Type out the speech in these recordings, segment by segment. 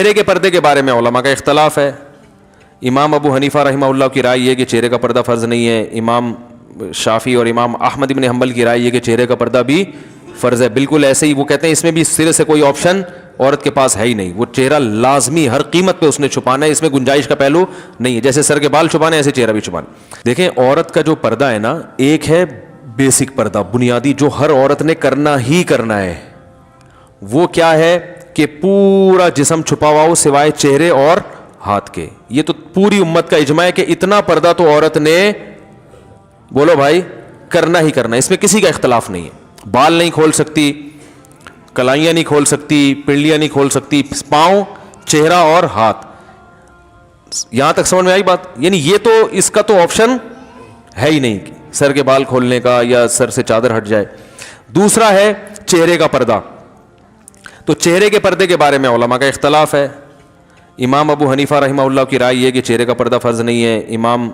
چہرے کے پردے کے بارے میں علماء کا اختلاف ہے. امام ابو حنیفہ رحمہ اللہ کی رائے یہ کہ چہرے کا پردہ فرض نہیں ہے. امام شافعی اور امام احمد بن حنبل کی رائے یہ کہ چہرے کا پردہ بھی فرض ہے. بالکل ایسے ہی وہ کہتے ہیں اس میں بھی سرے سے کوئی آپشن عورت کے پاس ہے ہی نہیں. وہ چہرہ لازمی ہر قیمت پہ اس نے چھپانا ہے, اس میں گنجائش کا پہلو نہیں ہے. جیسے سر کے بال چھپانے ایسے چہرہ بھی چھپانا. دیکھیں عورت کا جو پردہ ہے نا, ایک ہے بیسک پردہ بنیادی جو ہر عورت نے کرنا ہی کرنا ہے. وہ کیا ہے کہ پورا جسم چھپا ہوا ہو سوائے چہرے اور ہاتھ کے. یہ تو پوری امت کا اجماع ہے کہ اتنا پردہ تو عورت نے, بولو بھائی, کرنا ہی کرنا ہے. اس میں کسی کا اختلاف نہیں ہے. بال نہیں کھول سکتی, کلائیاں نہیں کھول سکتی, پنڈلیاں نہیں کھول سکتی, پاؤں, چہرہ اور ہاتھ. یہاں تک سمجھ میں آئی بات؟ یعنی یہ تو اس کا تو آپشن ہے ہی نہیں سر کے بال کھولنے کا یا سر سے چادر ہٹ جائے. دوسرا ہے چہرے کا پردہ. تو چہرے کے پردے کے بارے میں علماء کا اختلاف ہے. امام ابو حنیفہ رحمہ اللہ کی رائے یہ کہ چہرے کا پردہ فرض نہیں ہے. امام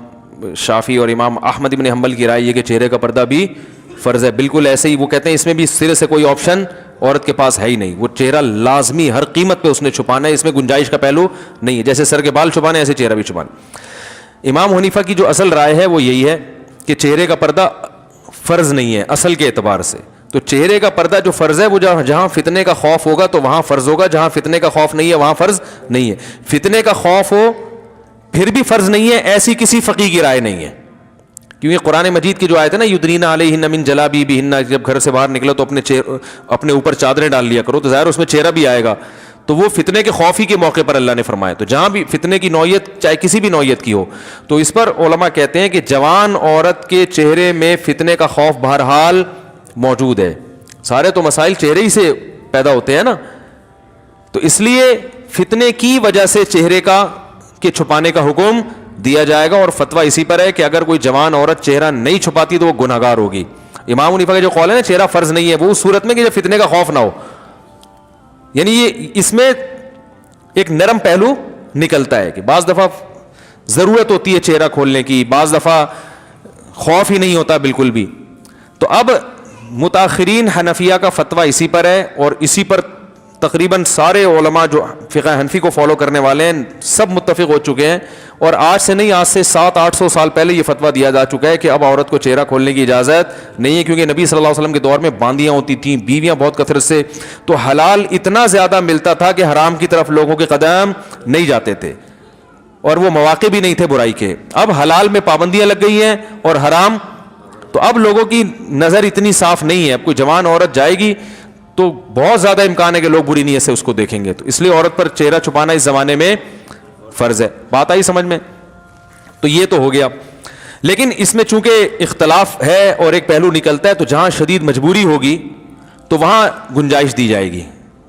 شافعی اور امام احمد بن حنبل کی رائے یہ کہ چہرے کا پردہ بھی فرض ہے. بالکل ایسے ہی وہ کہتے ہیں اس میں بھی سرے سے کوئی آپشن عورت کے پاس ہے ہی نہیں. وہ چہرہ لازمی ہر قیمت پہ اس نے چھپانا ہے, اس میں گنجائش کا پہلو نہیں ہے. جیسے سر کے بال چھپانے ایسے چہرہ بھی چھپانا. امام حنیفہ کی جو اصل رائے ہے وہ یہی ہے کہ چہرے کا پردہ فرض نہیں ہے اصل کے اعتبار سے. تو چہرے کا پردہ جو فرض ہے وہ جہاں فتنے کا خوف ہوگا تو وہاں فرض ہوگا, جہاں فتنے کا خوف نہیں ہے وہاں فرض نہیں ہے. فتنے کا خوف ہو پھر بھی فرض نہیں ہے, ایسی کسی فقیہ کی رائے نہیں ہے. کیونکہ قرآن مجید کی جو آیت ہے نا, یدنین علیہن من جلابیبہن, جب گھر سے باہر نکلو تو اپنے اوپر چادریں ڈال لیا کرو, تو ظاہر اس میں چہرہ بھی آئے گا. تو وہ فتنے کے خوف ہی کے موقع پر اللہ نے فرمایا. تو جہاں بھی فتنے کی نوعیت چاہے کسی بھی نوعیت کی ہو, تو اس پر علماء کہتے ہیں کہ جوان عورت کے چہرے میں فتنے کا خوف بہرحال موجود ہے. سارے تو مسائل چہرے ہی سے پیدا ہوتے ہیں نا, تو اس لیے فتنے کی وجہ سے چہرے کے چھپانے کا حکم دیا جائے گا. اور فتویٰ اسی پر ہے کہ اگر کوئی جوان عورت چہرہ نہیں چھپاتی تو وہ گناہ گار ہوگی. امام حنیفہ کا جو قول ہے نا چہرہ فرض نہیں ہے, وہ اس صورت میں کہ جب فتنے کا خوف نہ ہو. یعنی یہ اس میں ایک نرم پہلو نکلتا ہے کہ بعض دفعہ ضرورت ہوتی ہے چہرہ کھولنے کی, بعض دفعہ خوف ہی نہیں ہوتا بالکل بھی. تو اب متاخرین حنفیہ کا فتویٰ اسی پر ہے, اور اسی پر تقریباً سارے علماء جو فقہ حنفی کو فالو کرنے والے ہیں سب متفق ہو چکے ہیں. اور آج سے نہیں, آج سے 700-800 سال پہلے یہ فتویٰ دیا جا چکا ہے کہ اب عورت کو چہرہ کھولنے کی اجازت نہیں ہے, کیونکہ نبی صلی اللہ علیہ وسلم کے دور میں باندیاں ہوتی تھیں, بیویاں بہت کثرت سے, تو حلال اتنا زیادہ ملتا تھا کہ حرام کی طرف لوگوں کے قدم نہیں جاتے تھے, اور وہ مواقع بھی نہیں تھے برائی کے. اب حلال میں پابندیاں لگ گئی ہیں اور حرام, تو اب لوگوں کی نظر اتنی صاف نہیں ہے. اب کوئی جوان عورت جائے گی تو بہت زیادہ امکان ہے کہ لوگ بری نیت سے اس کو دیکھیں گے. تو اس لیے عورت پر چہرہ چھپانا اس زمانے میں فرض ہے. بات آئی سمجھ میں؟ تو یہ تو ہو گیا. لیکن اس میں چونکہ اختلاف ہے اور ایک پہلو نکلتا ہے, تو جہاں شدید مجبوری ہوگی تو وہاں گنجائش دی جائے گی.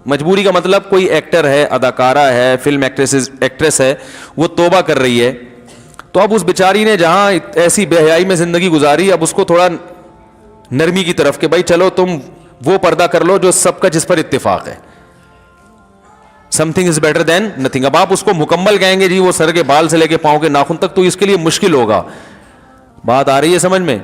مجبوری کا مطلب کوئی ایکٹر ہے, اداکارہ ہے, فلم ایکٹریس ہے, وہ توبہ کر رہی ہے, تو اب اس بیچاری نے جہاں ایسی بے حیائی میں زندگی گزاری, اب اس کو تھوڑا نرمی کی طرف کہ بھائی چلو تم وہ پردہ کر لو جو سب کا جس پر اتفاق ہے. Some thing is better than nothing. اب آپ اس کو مکمل کہیں گے جی وہ سر کے بال سے لے کے پاؤں کے ناخن تک, تو اس کے لیے مشکل ہوگا. بات آ رہی ہے سمجھ میں؟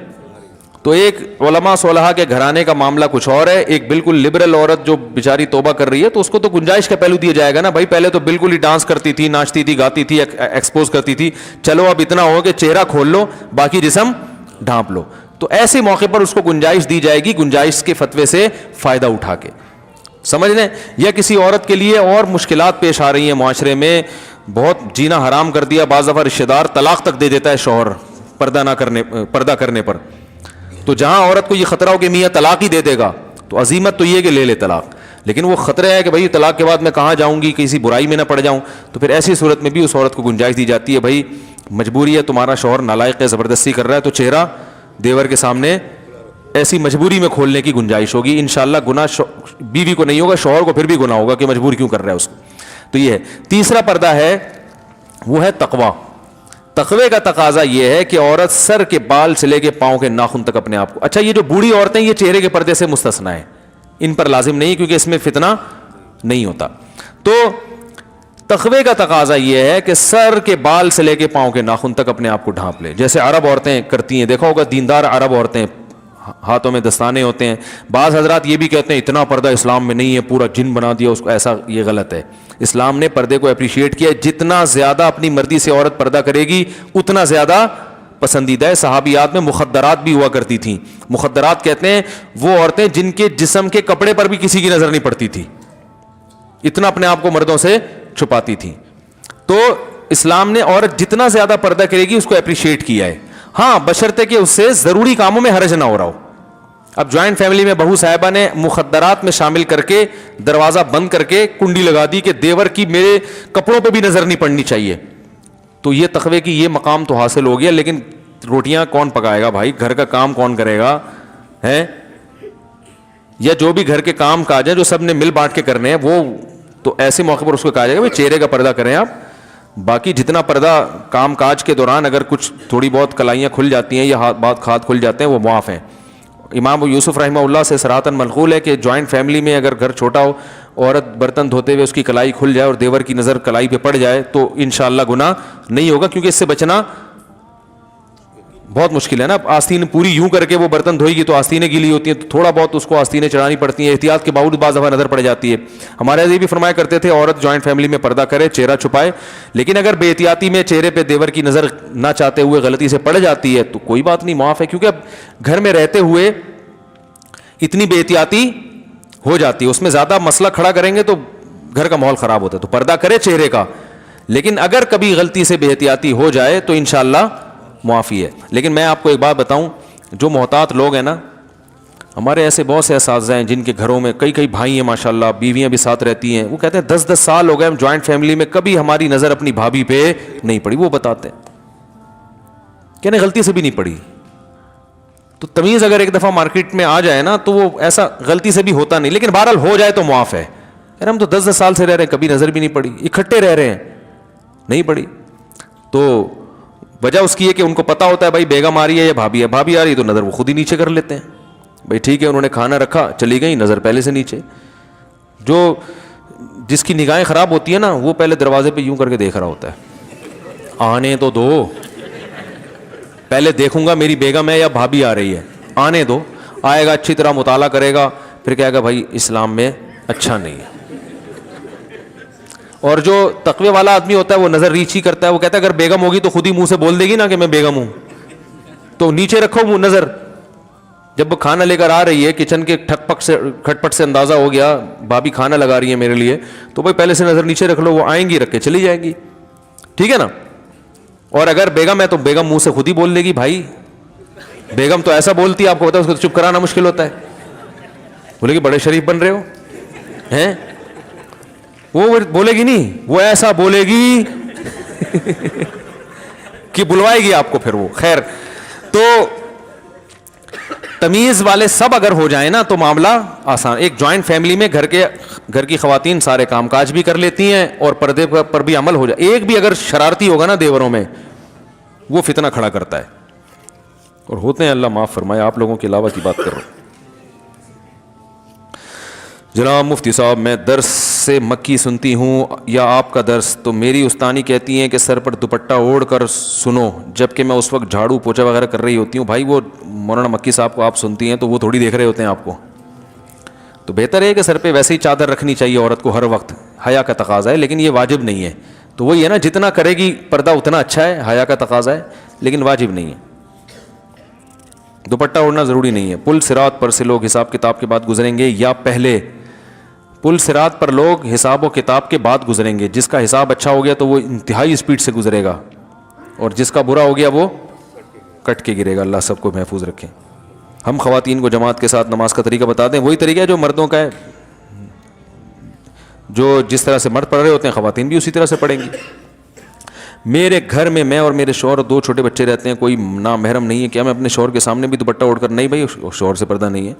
تو ایک علماء صلحاء کے گھرانے کا معاملہ کچھ اور ہے, ایک بالکل لبرل عورت جو بیچاری توبہ کر رہی ہے, تو اس کو تو گنجائش کا پہلو دیا جائے گا نا. بھائی پہلے تو بالکل ہی ڈانس کرتی تھی, ناچتی تھی, گاتی تھی, ایکسپوز کرتی تھی, چلو اب اتنا ہو کہ چہرہ کھول لو, باقی جسم ڈھانپ لو. تو ایسے موقع پر اس کو گنجائش دی جائے گی, گنجائش کے فتوے سے فائدہ اٹھا کے. سمجھ لیں؟ یا کسی عورت کے لیے اور مشکلات پیش آ رہی ہیں معاشرے میں, بہت جینا حرام کر دیا, بعض دفعہ رشتہ دار طلاق تک دے دیتا ہے شوہر پردہ کرنے پر. تو جہاں عورت کو یہ خطرہ ہو کہ میاں طلاق ہی دے دے گا, تو عزیمت تو یہ کہ لے لے طلاق. لیکن وہ خطرہ ہے کہ بھائی طلاق کے بعد میں کہاں جاؤں گی, کسی برائی میں نہ پڑ جاؤں. تو پھر ایسی صورت میں بھی اس عورت کو گنجائش دی جاتی ہے, بھائی مجبوری ہے, تمہارا شوہر نالائق ہے, زبردستی کر رہا ہے, تو چہرہ دیور کے سامنے ایسی مجبوری میں کھولنے کی گنجائش ہوگی. انشاءاللہ گناہ بیوی کو نہیں ہوگا, شوہر کو پھر بھی گناہ ہوگا کہ مجبور کیوں کر رہا ہے اس کو. تو یہ ہے. تیسرا پردہ ہے وہ ہے تقوی. تقوی کا تقاضا یہ ہے کہ عورت سر کے بال سے لے کے پاؤں کے ناخن تک اپنے آپ کو, اچھا یہ جو بوڑھی عورتیں یہ چہرے کے پردے سے مستثنا ہے, ان پر لازم نہیں کیونکہ اس میں فتنہ نہیں ہوتا. تو تقوی کا تقاضا یہ ہے کہ سر کے بال سے لے کے پاؤں کے ناخن تک اپنے آپ کو ڈھانپ لے, جیسے عرب عورتیں کرتی ہیں. دیکھا ہوگا دیندار عرب عورتیں, ہاتھوں میں دستانے ہوتے ہیں. بعض حضرات یہ بھی کہتے ہیں اتنا پردہ اسلام میں نہیں ہے, پورا جن بنا دیا اس کو, ایسا یہ غلط ہے. اسلام نے پردے کو اپریشیٹ کیا. جتنا زیادہ اپنی مرضی سے عورت پردہ کرے گی اتنا زیادہ پسندیدہ ہے. صحابیات میں مخدرات بھی ہوا کرتی تھیں. مخدرات کہتے ہیں وہ عورتیں جن کے جسم کے کپڑے پر بھی کسی کی نظر نہیں پڑتی تھی, اتنا اپنے آپ کو مردوں سے چھپاتی تھی. تو اسلام نے عورت جتنا زیادہ پردہ کرے گی اس کو اپریشیٹ کیا ہے. ہاں بشرطے کہ اس سے ضروری کاموں میں حرج نہ ہو رہا ہو. اب جوائنٹ فیملی میں بہو صاحبہ نے مخدرات میں شامل کر کے دروازہ بند کر کے کنڈی لگا دی کہ دیور کی میرے کپڑوں پہ بھی نظر نہیں پڑنی چاہیے, تو یہ تقوی کی یہ مقام تو حاصل ہو گیا, لیکن روٹیاں کون پکائے گا بھائی, گھر کا کام کون کرے گا ہے, یا جو بھی گھر کے کام کاج ہیں جو سب نے مل بانٹ کے کرنے ہیں وہ تو ایسے موقع پر اس کو کہا جائے گا بھائی چہرے کا پردہ کریں آپ. باقی جتنا پردہ کام کاج کے دوران اگر کچھ تھوڑی بہت کلائیاں کھل جاتی ہیں یا ہاتھ کھل جاتے ہیں وہ معاف ہیں. امام ابو یوسف رحمہ اللہ سے صراحتاً منقول ہے کہ جوائنٹ فیملی میں اگر گھر چھوٹا ہو, عورت برتن دھوتے ہوئے اس کی کلائی کھل جائے اور دیور کی نظر کلائی پہ پڑ جائے تو انشاءاللہ گناہ نہیں ہوگا, کیونکہ اس سے بچنا بہت مشکل ہے نا. آستین پوری یوں کر کے وہ برتن دھوئے گی تو آستینیں گیلی ہوتی ہیں, تو تھوڑا بہت اس کو آستینیں چڑھانی پڑتی ہیں, احتیاط کے باوجود بعض دفعہ نظر پڑ جاتی ہے. ہمارے یہ بھی فرمایا کرتے تھے عورت جوائنٹ فیملی میں پردہ کرے, چہرہ چھپائے, لیکن اگر بے احتیاطی میں چہرے پہ دیور کی نظر نہ چاہتے ہوئے غلطی سے پڑ جاتی ہے تو کوئی بات نہیں, معاف ہے. کیونکہ اب گھر میں رہتے ہوئے اتنی بے احتیاطی ہو جاتی ہے, اس میں زیادہ مسئلہ کھڑا کریں گے تو گھر کا ماحول خراب ہوتا ہے. تو پردہ کرے چہرے کا, لیکن اگر کبھی غلطی سے بے احتیاطی ہو جائے تو انشاءاللہ معافی ہے. لیکن میں آپ کو ایک بات بتاؤں, جو محتاط لوگ ہیں نا, ہمارے ایسے بہت سے اساتذہ ہیں جن کے گھروں میں کئی بھائی ہیں ماشاءاللہ, بیویاں بھی ساتھ رہتی ہیں, وہ کہتے ہیں 10 سال ہو گئے ہم جوائنٹ فیملی میں کبھی ہماری نظر اپنی بھابھی پہ نہیں پڑی. وہ بتاتے ہیں کہنے غلطی سے بھی نہیں پڑی. تو تمیز اگر ایک دفعہ مارکیٹ میں آ جائے نا تو وہ ایسا غلطی سے بھی ہوتا نہیں, لیکن بہرحال ہو جائے تو معاف ہے. یار ہم تو 10 سال سے رہ رہے ہیں کبھی نظر بھی نہیں پڑی, اکٹھے رہ رہے ہیں نہیں پڑی. تو وجہ اس کی ہے کہ ان کو پتا ہوتا ہے بھائی بیگم آ رہی ہے یا بھابھی ہے, بھابھی آ رہی ہے تو نظر وہ خود ہی نیچے کر لیتے ہیں. بھائی ٹھیک ہے انہوں نے کھانا رکھا چلی گئی, نظر پہلے سے نیچے. جو جس کی نگاہیں خراب ہوتی ہیں نا وہ پہلے دروازے پہ یوں کر کے دیکھ رہا ہوتا ہے, آنے تو دو, پہلے دیکھوں گا میری بیگم ہے یا بھابھی آ رہی ہے, آنے دو. آئے گا اچھی طرح مطالعہ کرے گا, پھر کہے گا بھائی اسلام میں اچھا نہیں ہے. اور جو تقوی والا آدمی ہوتا ہے وہ نظر ریچھ ہی کرتا ہے, وہ کہتا ہے اگر بیگم ہوگی تو خود ہی منہ سے بول دے گی نا کہ میں بیگم ہوں, تو نیچے رکھو وہ نظر. جب وہ کھانا لے کر آ رہی ہے کچن کے کھٹ پٹ سے اندازہ ہو گیا بھابھی کھانا لگا رہی ہے میرے لیے, تو بھائی پہلے سے نظر نیچے رکھ لو, وہ آئیں گی رکھ کے چلی جائیں گی, ٹھیک ہے نا. اور اگر بیگم ہے تو بیگم منہ سے خود ہی بول دے گی بھائی, بیگم تو ایسا بولتی ہے آپ کو پتا ہے اس کو چپ کرانا مشکل ہوتا ہے. بولے کہ بڑے شریف بن رہے ہو ہیں, وہ بولے گی نہیں, وہ ایسا بولے گی کہ بلوائے گی آپ کو پھر وہ. خیر, تو تمیز والے سب اگر ہو جائیں نا تو معاملہ آسان. ایک جوائنٹ فیملی میں گھر کی خواتین سارے کام کاج بھی کر لیتی ہیں اور پردے پر بھی عمل ہو جائے. ایک بھی اگر شرارتی ہوگا نا دیوروں میں وہ فتنہ کھڑا کرتا ہے, اور ہوتے ہیں, اللہ معاف فرمائے. آپ لوگوں کے علاوہ کی بات کر رہا ہوں. جناب مفتی صاحب, میں درس سے مکی سنتی ہوں یا آپ کا درس, تو میری استانی کہتی ہیں کہ سر پر دوپٹہ اوڑھ کر سنو, جبکہ میں اس وقت جھاڑو پوچھا وغیرہ کر رہی ہوتی ہوں. بھائی وہ مولانا مکی صاحب کو آپ سنتی ہیں تو وہ تھوڑی دیکھ رہے ہوتے ہیں آپ کو, تو بہتر ہے کہ سر پہ ویسے ہی چادر رکھنی چاہیے عورت کو ہر وقت, حیا کا تقاضا ہے, لیکن یہ واجب نہیں ہے. تو وہی ہے نا, جتنا کرے گی پردہ اتنا اچھا ہے, حیا کا تقاضا ہے لیکن واجب نہیں ہے. دوپٹہ اوڑھنا ضروری نہیں ہے. پل صراط پر سے لوگ حساب کتاب کے بعد گزریں گے یا پہلے؟ پل صراط پر لوگ حساب و کتاب کے بعد گزریں گے. جس کا حساب اچھا ہو گیا تو وہ انتہائی اسپیڈ سے گزرے گا, اور جس کا برا ہو گیا وہ کٹ کے گرے گا. اللہ سب کو محفوظ رکھے. ہم خواتین کو جماعت کے ساتھ نماز کا طریقہ بتا دیں. وہی طریقہ ہے جو مردوں کا ہے, جو جس طرح سے مرد پڑھ رہے ہوتے ہیں خواتین بھی اسی طرح سے پڑھیں گی. میرے گھر میں اور میرے شوہر اور 2 چھوٹے بچے رہتے ہیں, کوئی نامحرم نہیں ہے, کیا میں اپنے شوہر کے سامنے بھی دوپٹہ اوڑھ کر؟ نہیں بھائی, شوہر سے پردہ نہیں ہے.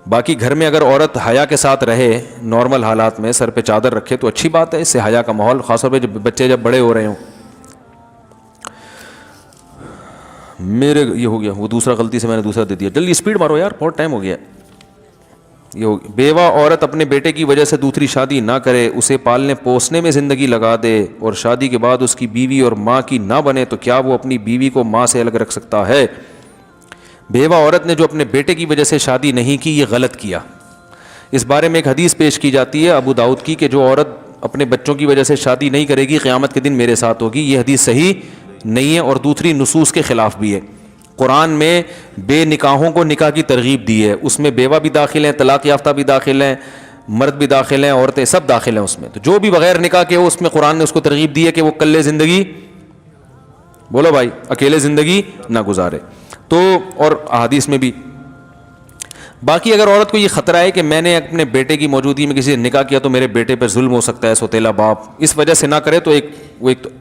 باقی گھر میں اگر عورت حیا کے ساتھ رہے, نارمل حالات میں سر پہ چادر رکھے تو اچھی بات ہے, اس سے حیا کا ماحول, خاص طور پہ بچے جب بڑے ہو رہے ہوں. میرے یہ ہو گیا, وہ دوسرا غلطی سے میں نے دوسرا دے دیا. جلدی اسپیڈ مارو یار, بہت ٹائم ہو گیا. یہ ہو گیا. بیوہ عورت اپنے بیٹے کی وجہ سے دوسری شادی نہ کرے, اسے پالنے پوسنے میں زندگی لگا دے اور شادی کے بعد اس کی بیوی اور ماں کی نہ بنے, تو کیا وہ اپنی بیوی کو ماں سے الگ رکھ سکتا ہے؟ بیوہ عورت نے جو اپنے بیٹے کی وجہ سے شادی نہیں کی, یہ غلط کیا. اس بارے میں ایک حدیث پیش کی جاتی ہے ابو داؤد کی, کہ جو عورت اپنے بچوں کی وجہ سے شادی نہیں کرے گی قیامت کے دن میرے ساتھ ہوگی. یہ حدیث صحیح نہیں ہے اور دوسری نصوص کے خلاف بھی ہے. قرآن میں بے نکاحوں کو نکاح کی ترغیب دی ہے, اس میں بیوہ بھی داخل ہیں, طلاق یافتہ بھی داخل ہیں, مرد بھی داخل ہیں, عورتیں سب داخل ہیں اس میں. تو جو بھی بغیر نکاح کے ہو اس میں قرآن نے اس کو ترغیب دی ہے کہ وہ کلے زندگی, بولو بھائی, اکیلے زندگی نہ گزارے. تو اور احادیث میں بھی. باقی اگر عورت کو یہ خطرہ ہے کہ میں نے اپنے بیٹے کی موجودگی میں کسی سے نکاح کیا تو میرے بیٹے پر ظلم ہو سکتا ہے, سوتیلا باپ, اس وجہ سے نہ کرے تو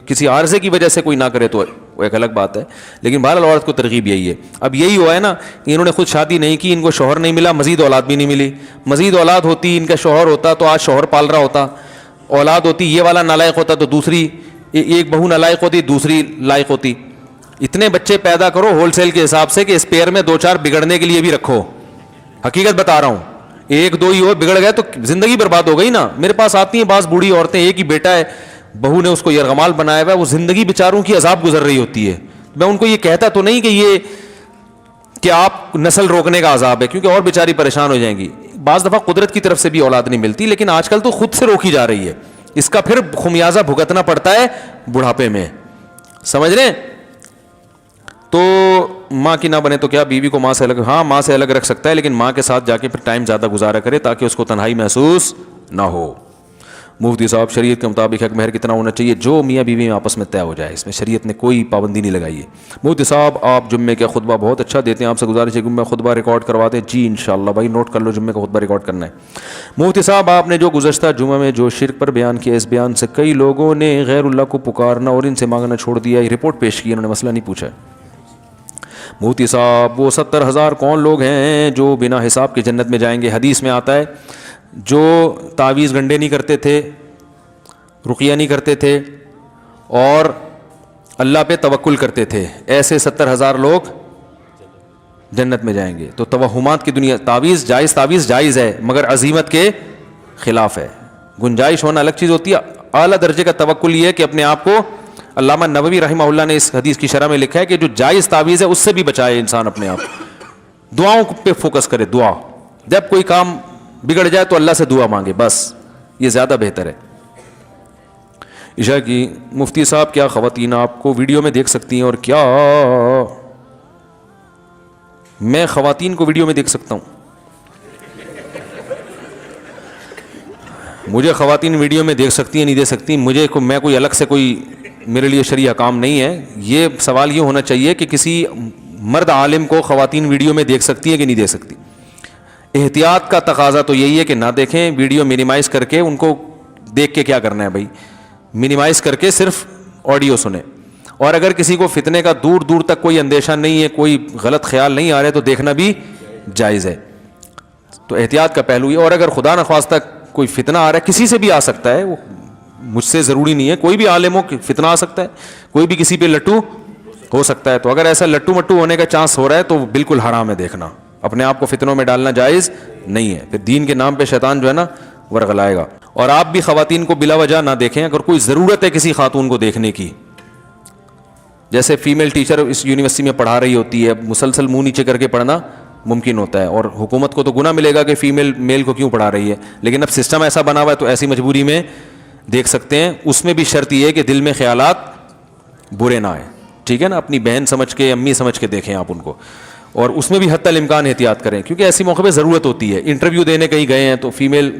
کسی عارضے کی وجہ سے کوئی نہ کرے تو وہ ایک الگ بات ہے. لیکن بہرحال عورت کو ترغیب یہی ہے. اب یہی ہوا ہے نا, انہوں نے خود شادی نہیں کی, ان کو شوہر نہیں ملا, مزید اولاد بھی نہیں ملی. مزید اولاد ہوتی, ان کا شوہر ہوتا تو آج شوہر پال رہا ہوتا. اولاد ہوتی, یہ والا نالائق ہوتا تو دوسری, ایک بہو نالائق ہوتی, دوسری لائق ہوتی. اتنے بچے پیدا کرو ہول سیل کے حساب سے کہ اسپیئر میں 2-4 بگڑنے کے لیے بھی رکھو. حقیقت بتا رہا ہوں, 1-2 ہی اور بگڑ گئے تو زندگی برباد ہو گئی نا. میرے پاس آتی ہیں بعض بوڑھی عورتیں, ایک ہی بیٹا ہے, بہو نے اس کو یرغمال بنایا ہوا ہے, وہ زندگی بیچاروں کی عذاب گزر رہی ہوتی ہے. میں ان کو یہ کہتا تو نہیں کہ آپ نسل روکنے کا عذاب ہے, کیونکہ اور بیچاری پریشان ہو جائیں گی. بعض دفعہ قدرت کی طرف سے بھی اولاد نہیں ملتی, لیکن آج کل تو خود سے روکی جا رہی ہے. اس کا پھر خمیازہ بھگتنا پڑتا ہے بڑھاپے میں, سمجھ رہے ہیں. تو ماں کی نہ بنے تو کیا, بیوی کو ماں سے الگ, ہاں ماں سے الگ رکھ سکتا ہے, لیکن ماں کے ساتھ جا کے پھر ٹائم زیادہ گزارا کرے تاکہ اس کو تنہائی محسوس نہ ہو. مفتی صاحب, شریعت کے مطابق حق مہر کتنا ہونا چاہیے؟ جو میاں بیوی میں آپس میں طے ہو جائے, اس میں شریعت نے کوئی پابندی نہیں لگائی ہے. مفتی صاحب آپ جمعے کا خطبہ بہت اچھا دیتے ہیں, آپ سے گزارش ہے کہ میں خطبہ ریکارڈ کروا دیں. جی انشاءاللہ بھائی, نوٹ کر لو, جمعے کا خطبہ ریکارڈ کرنا ہے. مفتی صاحب آپ نے جو گزشتہ جمعہ میں جو شرک پر بیان کیا, اس بیان سے کئی لوگوں نے غیر اللہ کو پکارنا اور ان سے مانگنا چھوڑ دیا. یہ رپورٹ پیش کی, انہوں نے مسئلہ نہیں پوچھا. مفتی صاحب وہ 70,000 کون لوگ ہیں جو بنا حساب کے جنت میں جائیں گے؟ حدیث میں آتا ہے جو تعویذ گنڈے نہیں کرتے تھے, رقیہ نہیں کرتے تھے اور اللہ پہ توکل کرتے تھے, ایسے 70,000 لوگ جنت میں جائیں گے. تو توہمات کی دنیا, تعویذ جائز ہے مگر عزیمت کے خلاف ہے. گنجائش ہونا الگ چیز ہوتی ہے. اعلیٰ درجے کا توکل یہ ہے کہ اپنے آپ کو, علامہ نووی رحمہ اللہ نے اس حدیث کی شرح میں لکھا ہے کہ جو جائز تعویذ ہے اس سے بھی بچائے انسان اپنے آپ. دعاؤں پہ فوکس کرے, دعا, جب کوئی کام بگڑ جائے تو اللہ سے دعا مانگے, بس یہ زیادہ بہتر ہے. عشاء کی, مفتی صاحب کیا خواتین آپ کو ویڈیو میں دیکھ سکتی ہیں اور کیا میں خواتین کو ویڈیو میں دیکھ سکتا ہوں؟ مجھے خواتین ویڈیو میں دیکھ سکتی ہیں نہیں دیکھ سکتی, میں کوئی الگ سے کوئی میرے لیے شرعی احکام نہیں ہے. یہ سوال یہ ہونا چاہیے کہ کسی مرد عالم کو خواتین ویڈیو میں دیکھ سکتی ہیں کہ نہیں دیکھ سکتی. احتیاط کا تقاضا تو یہی ہے کہ نہ دیکھیں, ویڈیو منیمائز کر کے, ان کو دیکھ کے کیا کرنا ہے بھائی, منیمائز کر کے صرف آڈیو سنیں. اور اگر کسی کو فتنے کا دور دور تک کوئی اندیشہ نہیں ہے, کوئی غلط خیال نہیں آ رہا ہے تو دیکھنا بھی جائز ہے. تو احتیاط کا پہلو یہ. اور اگر خدا نخواستہ کوئی فتنہ آ رہا ہے, کسی سے بھی آ سکتا ہے, وہ مجھ سے ضروری نہیں ہے, کوئی بھی عالم ہو فتنہ آ سکتا ہے, کوئی بھی کسی پہ لٹو ہو سکتا ہے. تو اگر ایسا لٹو مٹو ہونے کا چانس ہو رہا ہے تو بالکل حرام ہے دیکھنا, اپنے آپ کو فتنوں میں ڈالنا جائز نہیں ہے. پھر دین کے نام پہ شیطان جو ہے نا ورغلائے گا. اور آپ بھی خواتین کو بلا وجہ نہ دیکھیں. اگر کوئی ضرورت ہے کسی خاتون کو دیکھنے کی, جیسے فیمیل ٹیچر اس یونیورسٹی میں پڑھا رہی ہوتی ہے, مسلسل منہ نیچے کر کے پڑھنا ممکن ہوتا ہے, اور حکومت کو تو گناہ ملے گا کہ فیمیل میل کو کیوں پڑھا رہی ہے, لیکن اب سسٹم ایسا بنا ہوا ہے تو ایسی مجبوری میں دیکھ سکتے ہیں. اس میں بھی شرط یہ ہے کہ دل میں خیالات برے نہ آئیں, ٹھیک ہے نا. اپنی بہن سمجھ کے, امی سمجھ کے دیکھیں آپ ان کو, اور اس میں بھی حتی الامکان احتیاط کریں, کیونکہ ایسی موقع پہ ضرورت ہوتی ہے. انٹرویو دینے کہیں گئے ہیں تو فیمیل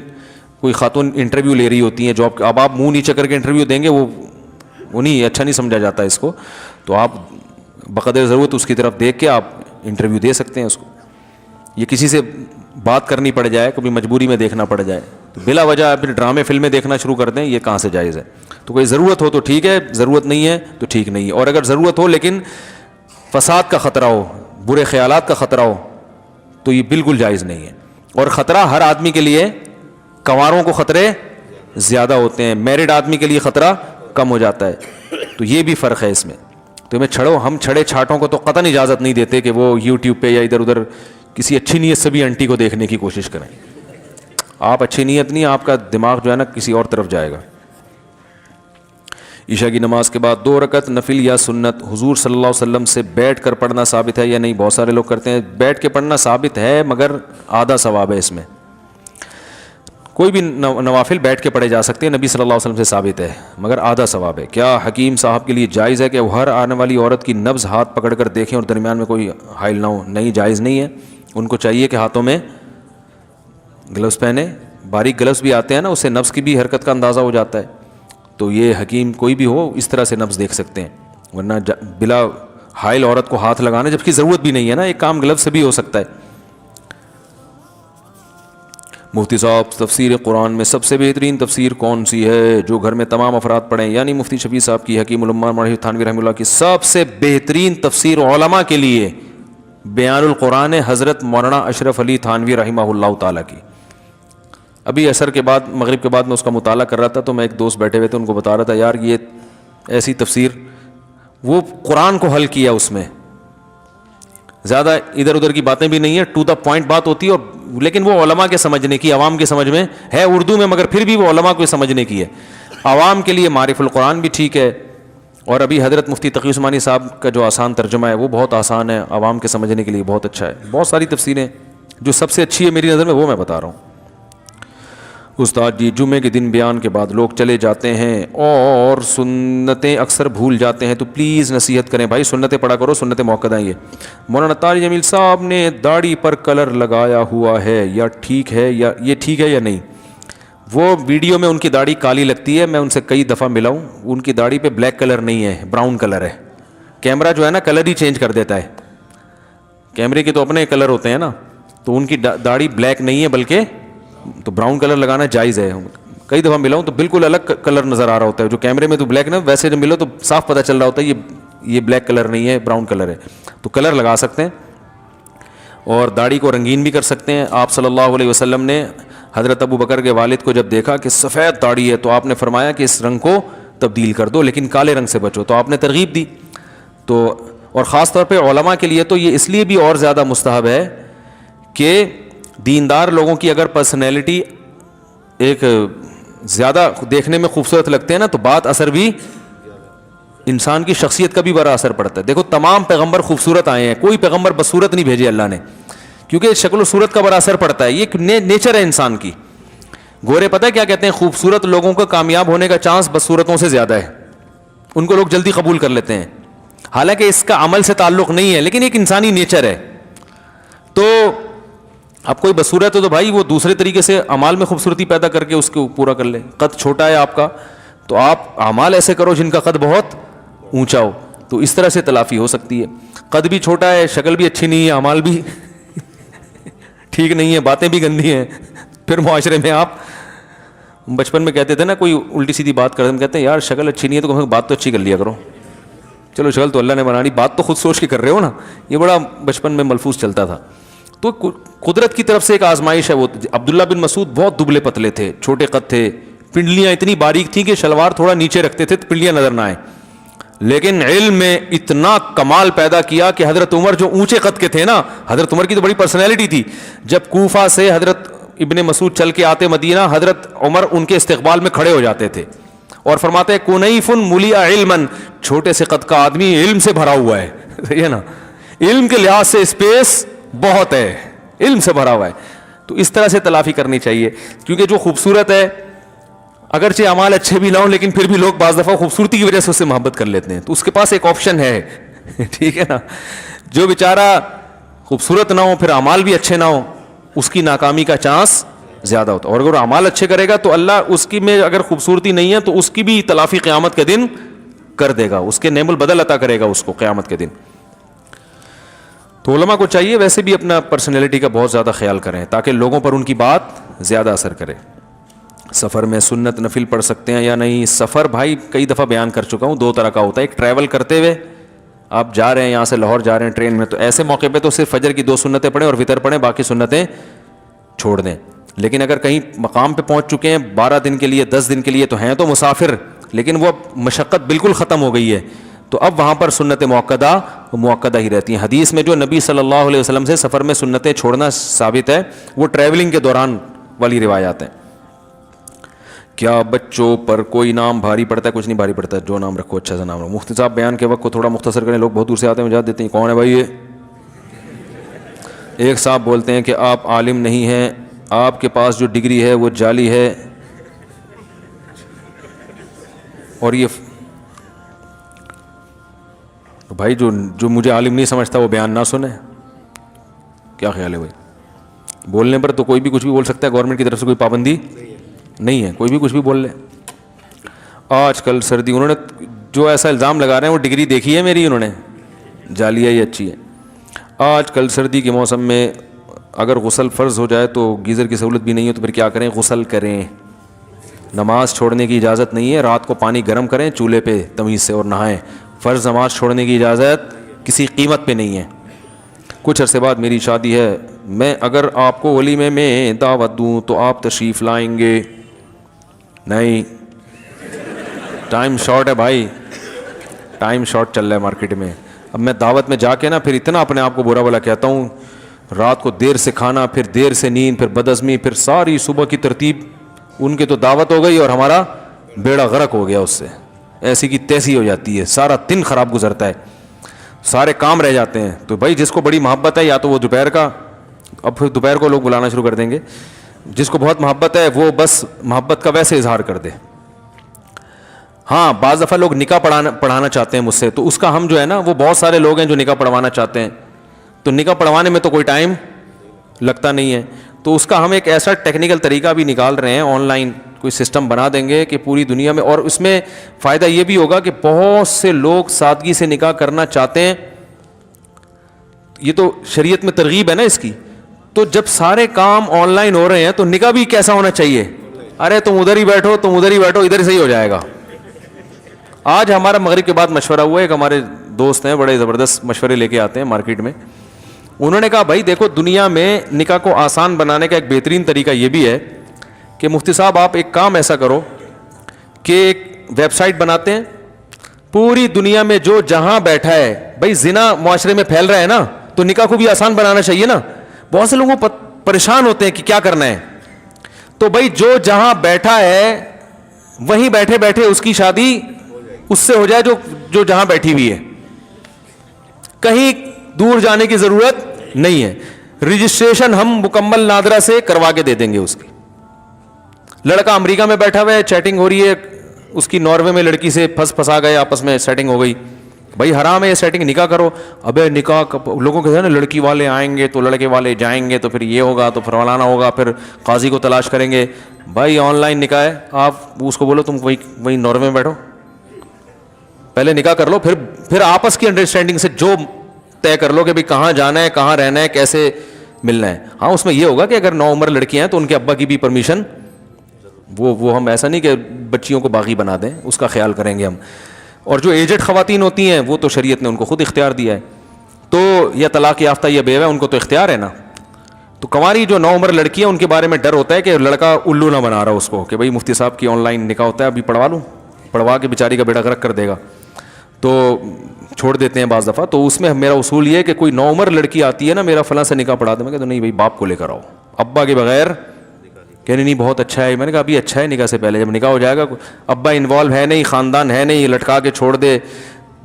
کوئی خاتون انٹرویو لے رہی ہوتی ہیں جاب, اب آپ منہ نیچے کر کے انٹرویو دیں گے, وہ نہیں, اچھا نہیں سمجھا جاتا اس کو. تو آپ بقدر ضرورت اس کی طرف دیکھ کے آپ انٹرویو دے سکتے ہیں اس کو. یہ کسی سے بات کرنی پڑ جائے, کبھی مجبوری میں دیکھنا پڑ جائے, تو بلا وجہ پھر ڈرامے فلمیں دیکھنا شروع کر دیں, یہ کہاں سے جائز ہے؟ تو کوئی ضرورت ہو تو ٹھیک ہے, ضرورت نہیں ہے تو ٹھیک نہیں ہے. اور اگر ضرورت ہو لیکن فساد کا خطرہ ہو, برے خیالات کا خطرہ ہو, تو یہ بالکل جائز نہیں ہے. اور خطرہ ہر آدمی کے لیے, کنواروں کو خطرے زیادہ ہوتے ہیں, میرڈ آدمی کے لیے خطرہ کم ہو جاتا ہے. تو یہ بھی فرق ہے اس میں. تو میں ہم چھڑے چھاٹوں کو تو قطعاً اجازت نہیں دیتے کہ وہ یوٹیوب پہ یا ادھر ادھر کسی اچھی نیت سے بھی آنٹی کو دیکھنے کی کوشش کریں. آپ اچھی نیت نہیں, آپ کا دماغ جو ہے نا کسی اور طرف جائے گا. عشاء کی نماز کے بعد 2 رکعت نفل یا سنت حضور صلی اللہ علیہ وسلم سے بیٹھ کر پڑھنا ثابت ہے یا نہیں؟ بہت سارے لوگ کرتے ہیں. بیٹھ کے پڑھنا ثابت ہے مگر آدھا ثواب ہے اس میں. کوئی بھی نوافل بیٹھ کے پڑھے جا سکتے ہیں، نبی صلی اللہ علیہ وسلم سے ثابت ہے، مگر آدھا ثواب ہے۔ کیا حکیم صاحب کے لیے جائز ہے کہ وہ ہر آنے والی عورت کی نبض ہاتھ پکڑ کر دیکھیں اور درمیان میں کوئی حائل نہ ہو؟ نہیں، جائز نہیں ہے۔ ان کو چاہیے کہ ہاتھوں میں گلوز پہنے، باریک گلوز بھی آتے ہیں نا، اس سے نبض کی بھی حرکت کا اندازہ ہو جاتا ہے، تو یہ حکیم کوئی بھی ہو اس طرح سے نبض دیکھ سکتے ہیں، ورنہ بلا حائل عورت کو ہاتھ لگانا جبکہ ضرورت بھی نہیں ہے نا، ایک کام گلوز سے بھی ہو سکتا ہے۔ مفتی صاحب، تفسیر قرآن میں سب سے بہترین تفسیر کون سی ہے جو گھر میں تمام افراد پڑھیں؟ یعنی مفتی شفیع صاحب کی، حکیم الامہ مولانا تھانوی رحمہ اللہ کی سب سے بہترین تفسیر علماء کے لیے بیان القرآن حضرت مولانا اشرف علی تھانوی رحمہ اللہ تعالیٰ کی۔ ابھی عصر کے بعد، مغرب کے بعد میں اس کا مطالعہ کر رہا تھا، تو میں ایک دوست بیٹھے ہوئے تھے، ان کو بتا رہا تھا یار یہ ایسی تفسیر، وہ قرآن کو حل کیا، اس میں زیادہ ادھر ادھر کی باتیں بھی نہیں ہیں، ٹو دا پوائنٹ بات ہوتی ہے، اور لیکن وہ علماء کے سمجھنے کی، عوام کے سمجھ میں ہے اردو میں، مگر پھر بھی وہ علماء کو سمجھنے کی ہے۔ عوام کے لیے معرف القرآن بھی ٹھیک ہے، اور ابھی حضرت مفتی تقی عثمانی صاحب کا جو آسان ترجمہ ہے وہ بہت آسان ہے، عوام کے سمجھنے کے لیے بہت اچھا ہے۔ بہت ساری تفسیریں، جو سب سے اچھی ہے میری نظر میں وہ میں بتا رہا ہوں۔ استاد جی، جمعے کے دن بیان کے بعد لوگ چلے جاتے ہیں اور سنتیں اکثر بھول جاتے ہیں، تو پلیز نصیحت کریں بھائی، سنتیں پڑھا کرو، سنتیں موقع ہیں۔ یہ مولانا طارق جمیل صاحب نے داڑھی پر کلر لگایا ہوا ہے، یا ٹھیک ہے، یا یہ ٹھیک ہے یا نہیں؟ وہ ویڈیو میں ان کی داڑھی کالی لگتی ہے، میں ان سے کئی دفعہ ملا ہوں، ان کی داڑھی پہ بلیک کلر نہیں ہے، براؤن کلر ہے۔ کیمرہ جو ہے نا کلر ہی چینج کر دیتا ہے، کیمرے کے تو اپنے کلر ہوتے ہیں نا، تو ان کی داڑھی بلیک نہیں ہے بلکہ تو براؤن کلر لگانا جائز ہے۔ کئی دفعہ ملا ہوں تو بالکل الگ کلر نظر آ رہا ہوتا ہے، جو کیمرے میں تو بلیک نا، ویسے جب ملو تو صاف پتہ چل رہا ہوتا ہے یہ بلیک کلر نہیں ہے، براؤن کلر ہے، تو کلر لگا سکتے ہیں، اور داڑھی کو رنگین بھی کر سکتے ہیں۔ آپ صلی اللہ علیہ وسلم نے حضرت ابو بکر کے والد کو جب دیکھا کہ سفید داڑھی ہے، تو آپ نے فرمایا کہ اس رنگ کو تبدیل کر دو، لیکن کالے رنگ سے بچو، تو آپ نے ترغیب دی۔ تو اور خاص طور پہ علماء کے لیے تو یہ اس لیے بھی اور زیادہ مستحب ہے کہ دیندار لوگوں کی اگر پرسنالٹی ایک زیادہ دیکھنے میں خوبصورت لگتے ہیں نا، تو بات اثر بھی انسان کی شخصیت کا بھی بڑا اثر پڑتا ہے۔ دیکھو تمام پیغمبر خوبصورت آئے ہیں، کوئی پیغمبر بصورت نہیں بھیجے اللہ نے، کیونکہ شکل و صورت کا بڑا اثر پڑتا ہے، یہ نیچر ہے انسان کی۔ گورے پتہ ہے کیا کہتے ہیں؟ خوبصورت لوگوں کا کامیاب ہونے کا چانس بصورتوں سے زیادہ ہے، ان کو لوگ جلدی قبول کر لیتے ہیں، حالانکہ اس کا عمل سے تعلق نہیں ہے، لیکن ایک انسانی نیچر ہے۔ تو اب کوئی بصورت ہے تو بھائی وہ دوسرے طریقے سے اعمال میں خوبصورتی پیدا کر کے اس کو پورا کر لے۔ قد چھوٹا ہے آپ کا، تو آپ اعمال ایسے کرو جن کا قد بہت اونچا ہو، تو اس طرح سے تلافی ہو سکتی ہے۔ قد بھی چھوٹا ہے، شکل بھی اچھی نہیں ہے، اعمال بھی ٹھیک نہیں ہے، باتیں بھی گندی ہیں، پھر معاشرے میں آپ بچپن میں کہتے تھے نا، کوئی الٹی سیدھی بات کرتے، ہم کہتے ہیں یار شکل اچھی نہیں ہے تو کم سے کم بات تو اچھی کر لیا کرو۔ چلو شکل تو اللہ نے بنانی، بات تو خود سوچ کے کر رہے ہو نا، یہ بڑا بچپن میں ملفوظ چلتا تھا۔ تو قدرت کی طرف سے ایک آزمائش ہے۔ وہ عبداللہ بن مسعود بہت دبلے پتلے تھے، چھوٹے قد تھے، پنڈلیاں اتنی باریک تھیں کہ شلوار تھوڑا نیچے رکھتے تھے تو پنڈلیاں نظر نہ آئیں، لیکن علم میں اتنا کمال پیدا کیا کہ حضرت عمر جو اونچے قد کے تھے نا، حضرت عمر کی تو بڑی پرسنالٹی تھی، جب کوفہ سے حضرت ابن مسعود چل کے آتے مدینہ، حضرت عمر ان کے استقبال میں کھڑے ہو جاتے تھے اور فرماتے ہیں کنیف ملیا علما، چھوٹے سے قد کا آدمی علم سے بھرا ہوا ہے، صحیح ہے نا، علم کے لحاظ سے اسپیس بہت ہے، علم سے بھرا ہوا ہے۔ تو اس طرح سے تلافی کرنی چاہیے، کیونکہ جو خوبصورت ہے اگرچہ اعمال اچھے بھی نہ ہوں، لیکن پھر بھی لوگ بعض دفعہ خوبصورتی کی وجہ سے اس سے محبت کر لیتے ہیں، تو اس کے پاس ایک آپشن ہے ٹھیک ہے نا۔ جو بیچارہ خوبصورت نہ ہو پھر اعمال بھی اچھے نہ ہوں، اس کی ناکامی کا چانس زیادہ ہوتا ہے، اور اگر اعمال اچھے کرے گا تو اللہ اس کی میں اگر خوبصورتی نہیں ہے تو اس کی بھی تلافی قیامت کے دن کر دے گا، اس کے نعم البدل عطا کرے گا اس کو قیامت کے دن۔ تو علماء کو چاہیے ویسے بھی اپنا پرسنالٹی کا بہت زیادہ خیال کریں تاکہ لوگوں پر ان کی بات زیادہ اثر کرے۔ سفر میں سنت نفل پڑھ سکتے ہیں یا نہیں؟ سفر بھائی کئی دفعہ بیان کر چکا ہوں، دو طرح کا ہوتا ہے، ایک ٹریول کرتے ہوئے آپ جا رہے ہیں، یہاں سے لاہور جا رہے ہیں ٹرین میں، تو ایسے موقع پہ تو صرف فجر کی 2 سنتیں پڑھیں اور وطر پڑھیں، باقی سنتیں چھوڑ دیں۔ لیکن اگر کہیں مقام پہ پہنچ چکے ہیں 12 دن کے لیے 10 دن کے لیے، تو ہیں تو مسافر لیکن وہ مشقت بالکل ختم ہو گئی ہے، تو اب وہاں پر سنت موقدہ ہی رہتی ہیں۔ حدیث میں جو نبی صلی اللہ علیہ وسلم سے سفر میں سنتیں چھوڑنا ثابت ہے وہ ٹریولنگ کے دوران والی روایات ہیں۔ کیا بچوں پر کوئی نام بھاری پڑتا ہے؟ کچھ نہیں بھاری پڑتا ہے، جو نام رکھو اچھا سا نام رکھو۔ مفتی صاحب بیان کے وقت کو تھوڑا مختصر کریں، لوگ بہت دور سے آتے ہیں مجھے دیتے ہیں، کون ہے بھائی یہ؟ ایک صاحب بولتے ہیں کہ آپ عالم نہیں ہیں، آپ کے پاس جو ڈگری ہے وہ جعلی ہے اور یہ بھائی جو مجھے عالم نہیں سمجھتا وہ بیان نہ سنے. کیا خیال ہے بھائی؟ بولنے پر تو کوئی بھی کچھ بھی بول سکتا ہے, گورنمنٹ کی طرف سے کوئی پابندی نہیں ہے, کوئی بھی کچھ بھی بول لے. آج کل سردی, انہوں نے جو ایسا الزام لگا رہے ہیں وہ ڈگری دیکھی ہے میری, انہوں نے جعلی ہے یہ اچھی ہے. آج کل سردی کے موسم میں اگر غسل فرض ہو جائے تو گیزر کی سہولت بھی نہیں ہے تو پھر کیا کریں؟ غسل کریں. نماز چھوڑنے کی اجازت نہیں ہے, رات کو پانی گرم کریں چولہے پہ تمیز سے اور نہائیں. فرض نماز چھوڑنے کی اجازت کسی قیمت پہ نہیں ہے. کچھ عرصے بعد میری شادی ہے, میں اگر آپ کو ولیمے میں دعوت دوں تو آپ تشریف لائیں گے؟ نہیں, ٹائم شارٹ ہے بھائی, ٹائم شارٹ چل رہا ہے مارکیٹ میں. اب میں دعوت میں جا کے نا پھر اتنا اپنے آپ کو برا بھلا کہتا ہوں, رات کو دیر سے کھانا, پھر دیر سے نیند, پھر بدعزمی, پھر ساری صبح کی ترتیب. ان کے تو دعوت ہو گئی اور ہمارا بیڑا غرق ہو گیا اس سے, ایسی کی تیسی ہو جاتی ہے, سارا دن خراب گزرتا ہے, سارے کام رہ جاتے ہیں. تو بھائی جس کو بڑی محبت ہے یا تو وہ دوپہر کا, اب پھر دوپہر کو لوگ بلانا شروع کر دیں گے, جس کو بہت محبت ہے وہ بس محبت کا ویسے اظہار کر دے. ہاں بعض دفعہ لوگ نکاح پڑھانا چاہتے ہیں مجھ سے, تو اس کا ہم جو ہے نا, وہ بہت سارے لوگ ہیں جو نکاح پڑھوانا چاہتے ہیں, تو نکاح پڑھوانے میں تو کوئی ٹائم لگتا نہیں ہے, تو اس کا ہم ایک ایسا ٹیکنیکل طریقہ بھی نکال رہے ہیں, آن لائن کوئی سسٹم بنا دیں گے کہ پوری دنیا میں, اور اس میں فائدہ یہ بھی ہوگا کہ بہت سے لوگ سادگی سے نکاح کرنا چاہتے ہیں. یہ تو شریعت میں ترغیب ہے نا اس کی, تو جب سارے کام آن لائن ہو رہے ہیں تو نکاح بھی کیسا ہونا چاہیے؟ ارے تم ادھر ہی بیٹھو, تم ادھر ہی بیٹھو, ادھر ہی صحیح ہو جائے گا. آج ہمارا مغرب کے بعد مشورہ ہوا, ایک ہمارے دوست ہیں بڑے زبردست مشورے لے کے آتے ہیں مارکیٹ میں. انہوں نے کہا بھائی دیکھو دنیا میں نکاح کو آسان بنانے کا ایک بہترین طریقہ یہ بھی ہے کہ مفتی صاحب آپ ایک کام ایسا کرو کہ ایک ویب سائٹ بناتے ہیں, پوری دنیا میں جو جہاں بیٹھا ہے, بھائی زنا معاشرے میں پھیل رہا ہے نا, تو نکاح کو بھی آسان بنانا چاہیے نا. بہت سے لوگوں پریشان ہوتے ہیں کہ کیا کرنا ہے, تو بھائی جو جہاں بیٹھا ہے وہیں بیٹھے بیٹھے اس کی شادی اس سے ہو جائے جو جہاں بیٹھی ہوئی ہے, کہیں دور جانے کی ضرورت نہیں ہے. رجسٹریشن ہم مکمل نادرا سے کروا کے دے دیں گے اس کی. لڑکا امریکہ میں بیٹھا ہوا ہے, چیٹنگ ہو رہی ہے اس کی, ناروے میں لڑکی سے پھنسا گئے, آپس میں سیٹنگ ہو گئی. بھائی حرام ہے یہ سیٹنگ, نکاح کرو. ابے نکاح لوگوں کے نا لڑکی والے آئیں گے تو لڑکے والے جائیں گے, تو پھر یہ ہوگا, تو پھر فلانا ہوگا, پھر قاضی کو تلاش کریں گے. بھائی آن لائن نکاح ہے, آپ اس کو بولو تم وہی ناروے میں بیٹھو, پہلے نکاح کر لو, پھر آپس کی انڈرسٹینڈنگ سے جو طے کر لو کہ بھائی کہاں جانا ہے, کہاں رہنا ہے, کیسے ملنا ہے. ہاں اس میں یہ ہوگا کہ اگر نو عمر لڑکیاں ہیں تو ان کے ابا کی بھی پرمیشن, وہ ہم ایسا نہیں کہ بچیوں کو باغی بنا دیں, اس کا خیال کریں گے ہم. اور جو ایجڈ خواتین ہوتی ہیں وہ تو شریعت نے ان کو خود اختیار دیا ہے, تو یا طلاق یافتہ یا بیوہ ان کو تو اختیار ہے نا. تو کنواری جو نو عمر لڑکیاں ان کے بارے میں ڈر ہوتا ہے کہ لڑکا الو نہ بنا رہا اس کو کہ بھائی مفتی صاحب کی آن لائن نکاح ہوتا ہے, ابھی پڑھوا لوں, پڑھوا کے بیچاری کا بیڑا غرق کر دے گا, تو چھوڑ دیتے ہیں بعض دفعہ. تو اس میں میرا اصول یہ ہے کہ کوئی نو عمر لڑکی آتی ہے نا, میرا فلاں سے نکاح پڑھا دے, میں کہتا نہیں بھائی باپ کو لے کر آؤ, ابا کے بغیر. کہنے نہیں بہت اچھا ہے. میں نے کہا ابھی اچھا ہے نکاح سے پہلے, جب نکاح ہو جائے گا ابا انوالو ہے نہیں, خاندان ہے نہیں, لٹکا کے چھوڑ دے.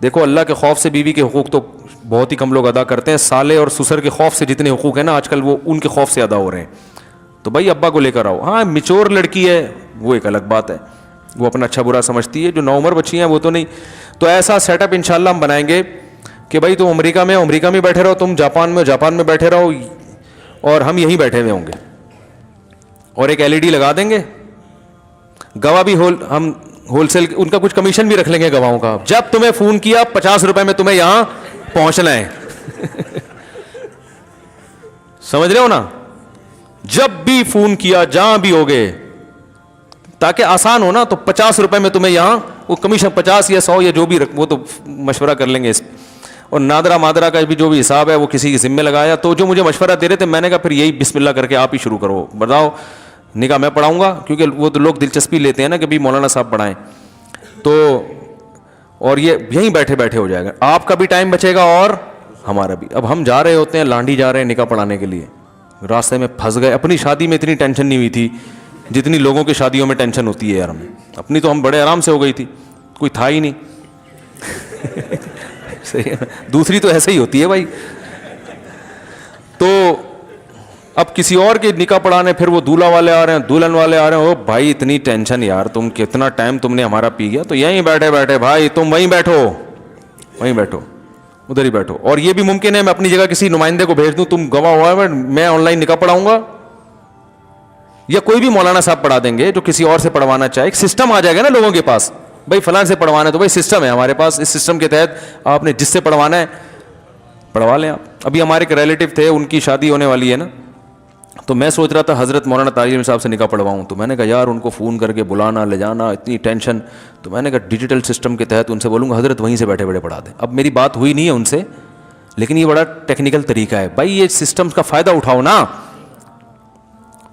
دیکھو اللہ کے خوف سے بیوی کے حقوق تو بہت ہی کم لوگ ادا کرتے ہیں, سالے اور سسر کے خوف سے جتنے حقوق ہیں نا آج کل وہ ان کے خوف سے ادا ہو رہے ہیں. تو بھائی ابا کو لے کر آؤ. ہاں میچور لڑکی ہے وہ ایک الگ بات ہے, وہ اپنا اچھا برا سمجھتی ہے. جو نو عمر بچی ہیں وہ تو نہیں. تو ایسا سیٹ اپ انشاءاللہ ہم بنائیں گے کہ بھائی تم امریکہ میں بیٹھے رہو, تم جاپان میں بیٹھے رہو, اور ہم یہیں بیٹھے ہوئے ہوں گے, اور ایک LED لگا دیں گے. گواہ بھی ہم ہول سیل, ان کا کچھ کمیشن بھی رکھ لیں گے گواہوں کا. جب تمہیں فون کیا 50 روپے میں تمہیں یہاں پہنچنا ہے. سمجھ رہے ہو نا, جب بھی فون کیا جہاں بھی ہوگے, تاکہ آسان ہو نا, تو 50 روپے میں تمہیں یہاں, وہ کمیشن 50 یا 100 یا جو بھی وہ تو مشورہ کر لیں گے اس. اور نادرا مادرا کا بھی جو بھی حساب ہے وہ کسی کے ذمہ لگایا. تو جو مجھے مشورہ دے رہے تھے میں نے کہا پھر یہی بسم اللہ کر کے آپ ہی شروع کرو, بتاؤ نکاح میں پڑھاؤں گا, کیونکہ وہ تو لوگ دلچسپی لیتے ہیں نا کہ بھی مولانا صاحب پڑھائیں. تو اور یہ یہیں بیٹھے بیٹھے ہو جائے گا, آپ کا بھی ٹائم بچے گا اور ہمارا بھی. اب ہم جا رہے ہوتے ہیں لانڈی جا رہے ہیں نکاح پڑھانے کے لیے, راستے میں پھنس گئے. اپنی شادی میں اتنی ٹینشن نہیں ہوئی تھی جتنی لوگوں کی شادیوں میں ٹینشن ہوتی ہے یار. ہمیں اپنی تو ہم بڑے آرام سے ہو گئی تھی, کوئی تھا ہی نہیں. صحیح ہے, دوسری تو ایسے ہی ہوتی ہے بھائی. تو اب کسی اور کے نکاح پڑھانے پھر وہ دولہا والے آ رہے ہیں, دلہن والے آ رہے ہیں. او بھائی اتنی ٹینشن یار, تم کتنا ٹائم تم نے ہمارا پی گیا, تو یہیں بیٹھے بیٹھے بھائی تم وہیں بیٹھو, وہیں بیٹھو, ادھر ہی بیٹھو. اور یہ بھی ممکن ہے میں اپنی جگہ کسی نمائندے کو بھیج دوں, تم گواہ ہوا ہے, میں آن لائن نکاح پڑھاؤں گا, یا کوئی بھی مولانا صاحب پڑھا دیں گے جو کسی اور سے پڑھوانا چاہے. ایک سسٹم آ جائے گا نا لوگوں کے پاس, بھائی فلاں سے پڑھوانا ہے تو بھائی سسٹم ہے ہمارے پاس, اس سسٹم کے تحت آپ نے جس سے پڑھوانا ہے پڑھوا لیں آپ. ابھی ہمارے ایک ریلیٹو تھے, ان کی شادی ہونے والی ہے نا, تو میں سوچ رہا تھا حضرت مولانا طارق صاحب سے نکاح پڑھواؤں. تو میں نے کہا یار ان کو فون کر کے بلانا لے جانا اتنی ٹینشن, تو میں نے کہا ڈیجیٹل سسٹم کے تحت ان سے بولوں گا حضرت وہیں سے بیٹھے بیٹھے پڑھا دیں. اب میری بات ہوئی نہیں ہے ان سے, لیکن یہ بڑا ٹیکنیکل طریقہ ہے. بھائی یہ سسٹم کا فائدہ اٹھاؤ نا,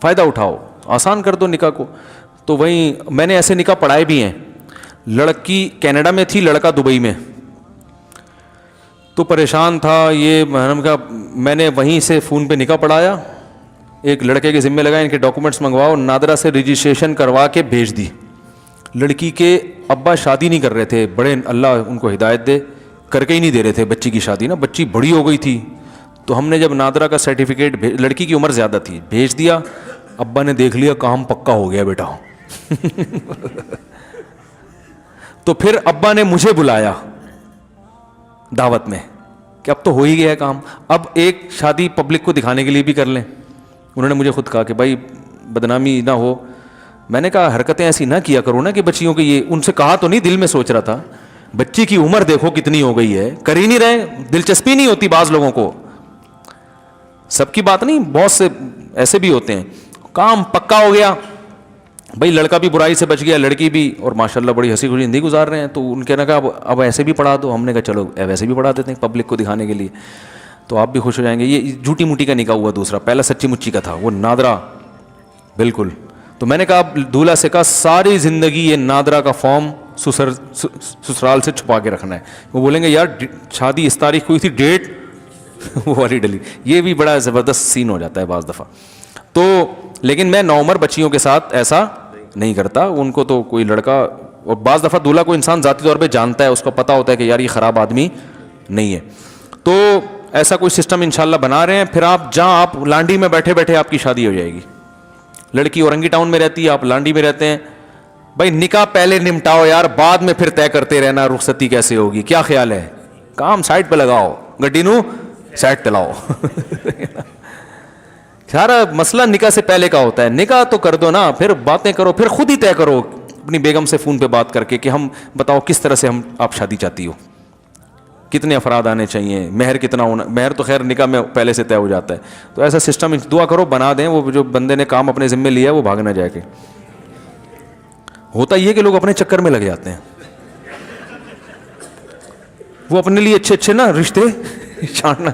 فائدہ اٹھاؤ, آسان کر دو نکاح کو. تو وہیں میں نے ایسے نکاح پڑھائے بھی ہیں. لڑکی کینیڈا میں تھی, لڑکا دبئی میں, تو پریشان تھا یہ. میں نے وہیں سے فون پہ نکاح پڑھایا, ایک لڑکے کے ذمہ لگا ان کے ڈاکومنٹس منگواؤ, نادرا سے رجسٹریشن کروا کے بھیج دی. لڑکی کے ابا شادی نہیں کر رہے تھے, بڑے اللہ ان کو ہدایت دے, کر کے ہی نہیں دے رہے تھے بچی کی شادی نا, بچی بڑی ہو گئی تھی. تو ہم نے جب نادرا کا سرٹیفکیٹ, لڑکی کی عمر زیادہ تھی, بھیج دیا. ابا نے دیکھ لیا کام پکا ہو گیا بیٹا. تو پھر ابا نے مجھے بلایا دعوت میں کہ اب تو ہو ہی گیا ہے کام, اب ایک شادی پبلک کو دکھانے کے لیے بھی کر لیں. انہوں نے مجھے خود کہا کہ بھائی بدنامی نہ ہو. میں نے کہا حرکتیں ایسی نہ کیا کرو نا کہ بچیوں کی, یہ ان سے کہا تو نہیں, دل میں سوچ رہا تھا بچی کی عمر دیکھو کتنی ہو گئی ہے, کر ہی نہیں رہے, دلچسپی نہیں ہوتی بعض لوگوں کو, سب کی بات نہیں, بہت سے ایسے بھی ہوتے ہیں. کام پکا ہو گیا بھائی, لڑکا بھی برائی سے بچ گیا, لڑکی بھی, اور ماشاءاللہ بڑی ہنسی خوشی زندگی گزار رہے ہیں. تو ان کے نے کہا اب ایسے بھی پڑھا دو. ہم نے کہا چلو ویسے بھی پڑھا دیتے ہیں پبلک کو دکھانے کے لیے, تو آپ بھی خوش ہو جائیں گے. یہ جھوٹی موٹی کا نکاح ہوا دوسرا, پہلا سچی مچی کا تھا, وہ نادرا بالکل. تو میں نے کہا دولہا سے کہا ساری زندگی یہ نادرا کا فارم سسرال سے چھپا کے رکھنا ہے. وہ بولیں گے یار شادی اس تاریخ کو ہوئی تھی, ڈیٹ وہ والی ڈلی. یہ بھی بڑا زبردست سین ہو جاتا ہے بعض دفعہ. تو لیکن میں نوعمر بچیوں کے ساتھ ایسا نہیں کرتا. ان کو تو کوئی لڑکا, اور بعض دفعہ دولہا کو انسان ذاتی طور پہ جانتا ہے, اس کو پتہ ہوتا ہے کہ یار یہ خراب آدمی نہیں ہے. تو ایسا کوئی سسٹم انشاءاللہ بنا رہے ہیں. پھر آپ جہاں آپ لانڈی میں بیٹھے بیٹھے آپ کی شادی ہو جائے گی. لڑکی اورنگی ٹاؤن میں رہتی ہے, آپ لانڈی میں رہتے ہیں. بھائی نکاح پہلے نمٹاؤ یار, بعد میں پھر طے کرتے رہنا رخصتی کیسے ہوگی. کیا خیال ہے, کام سائڈ پہ لگاؤ, گڈی نو سائڈ پہ لاؤ. سارا مسئلہ نکاح سے پہلے کا ہوتا ہے. نکاح تو کر دو نا, پھر باتیں کرو, پھر خود ہی طے کرو اپنی بیگم سے فون پہ بات کر کے کہ ہم بتاؤ کس طرح سے آپ شادی چاہتی ہو, کتنے افراد آنے چاہیے, مہر کتنا ہونا. مہر تو خیر نکاح میں پہلے سے طے ہو جاتا ہے. تو ایسا سسٹم دعا کرو بنا دیں, وہ جو بندے نے کام اپنے ذمہ لیا ہے وہ بھاگ نہ جائے. کہ ہوتا یہ کہ لوگ اپنے چکر میں لگ جاتے ہیں, وہ اپنے لیے اچھے اچھے نا رشتے چھاننا.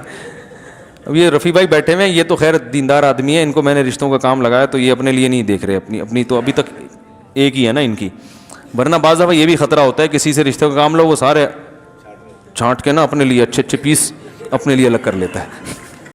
اب یہ رفیع بھائی بیٹھے ہوئے ہیں, یہ تو خیر دیندار آدمی ہے, ان کو میں نے رشتوں کا کام لگایا, تو یہ اپنے لیے نہیں دیکھ رہے, اپنی تو ابھی تک ایک ہی ہے نا ان کی. ورنہ بعض دفعہ یہ بھی خطرہ ہوتا ہے کسی سے رشتوں کا کام لو, وہ سارے چھانٹ کے نا اپنے لیے اچھے اچھے پیس اپنے لیے الگ کر لیتا ہے.